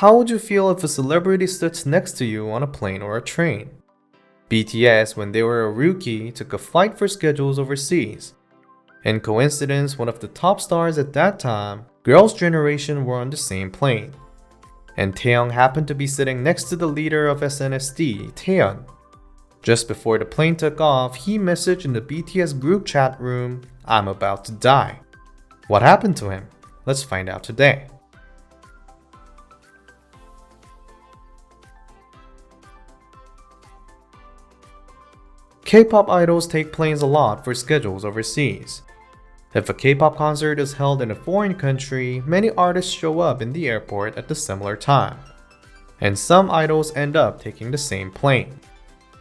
How would you feel if a celebrity sits next to you on a plane or a train? BTS, when they were a rookie, took a flight for schedules overseas. In coincidence, one of the top stars at that time, Girls' Generation, were on the same plane. And Taehyung happened to be sitting next to the leader of SNSD, Taehyung. Just before the plane took off, he messaged in the BTS group chat room, "I'm about to die." What happened to him? Let's find out today. K-pop idols take planes a lot for schedules overseas. If a K-pop concert is held in a foreign country, many artists show up in the airport at the similar time. And some idols end up taking the same plane.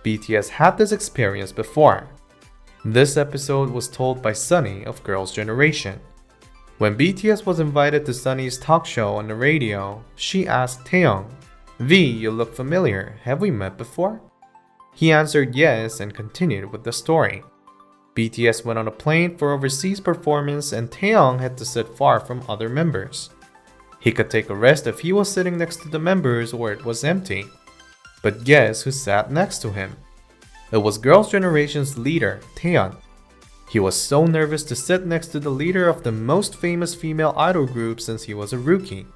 BTS had this experience before. This episode was told by Sunny of Girls' Generation. When BTS was invited to Sunny's talk show on the radio, she asked Taehyung, "V, you look familiar. Have we met before?" He answered yes and continued with the story. BTS went on a plane for overseas performance and Taehyung had to sit far from other members. He could take a rest if he was sitting next to the members or it was empty. But guess who sat next to him? It was Girls' Generation's leader, Taehyung. He was so nervous to sit next to the leader of the most famous female idol group since he was a rookie.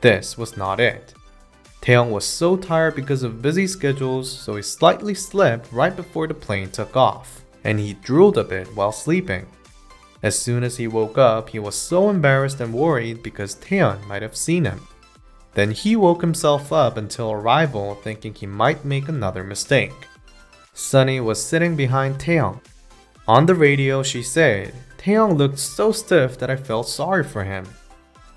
This was not it. Taehyung was so tired because of busy schedules, so he slightly slept right before the plane took off, and he drooled a bit while sleeping. As soon as he woke up, he was so embarrassed and worried because Taehyung might have seen him. Then he woke himself up until arrival, thinking he might make another mistake. Sunny was sitting behind Taehyung. On the radio, she said, "Taehyung looked so stiff that I felt sorry for him."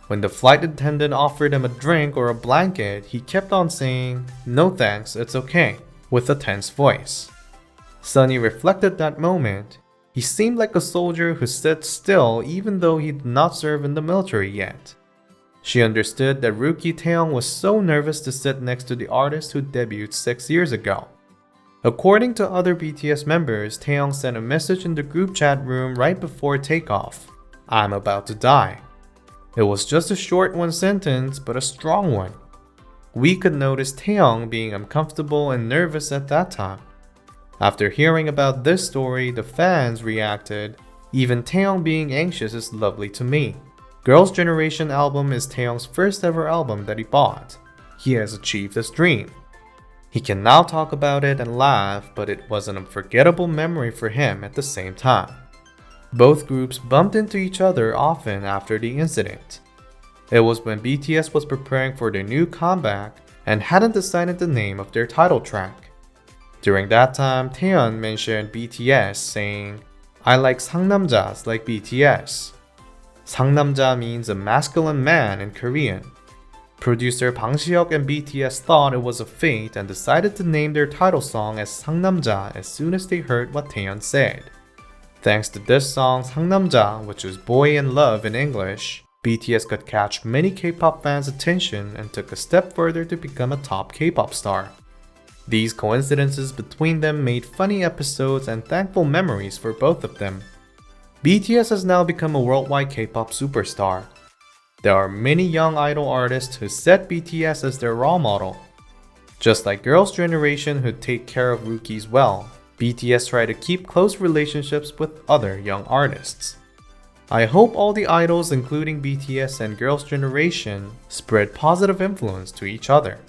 When the flight attendant offered him a drink or a blanket, he kept on saying, "No thanks, it's okay," with a tense voice. Sunny reflected that moment. He seemed like a soldier who sits still even though he did not serve in the military yet. She understood that rookie Taehyung was so nervous to sit next to the artist who debuted 6 years ago. According to other BTS members, Taehyung sent a message in the group chat room right before takeoff, "I'm about to die." It was just a short one sentence, but a strong one. We could notice Taehyung being uncomfortable and nervous at that time. After hearing about this story, the fans reacted, "Even Taehyung being anxious is lovely to me." Girls' Generation album is Taehyung's first ever album that he bought. He has achieved his dream. He can now talk about it and laugh, but it was an unforgettable memory for him at the same time. Both groups bumped into each other often after the incident. It was when BTS was preparing for their new comeback and hadn't decided the name of their title track. During that time, Taehyung mentioned BTS, saying, "I like 상남자s like BTS." 상남자 means a masculine man in Korean. Producer Bang Si-hyuk and BTS thought it was a fate and decided to name their title song as 상남자 as soon as they heard what Taehyung said. Thanks to this song, 상남자, which is boy in love in English, BTS could catch many K-pop fans' attention and took a step further to become a top K-pop star. These coincidences between them made funny episodes and thankful memories for both of them. BTS has now become a worldwide K-pop superstar. There are many young idol artists who set BTS as their role model. Just like Girls' Generation who take care of rookies well, BTS try to keep close relationships with other young artists. I hope all the idols including BTS and Girls' Generation spread positive influence to each other.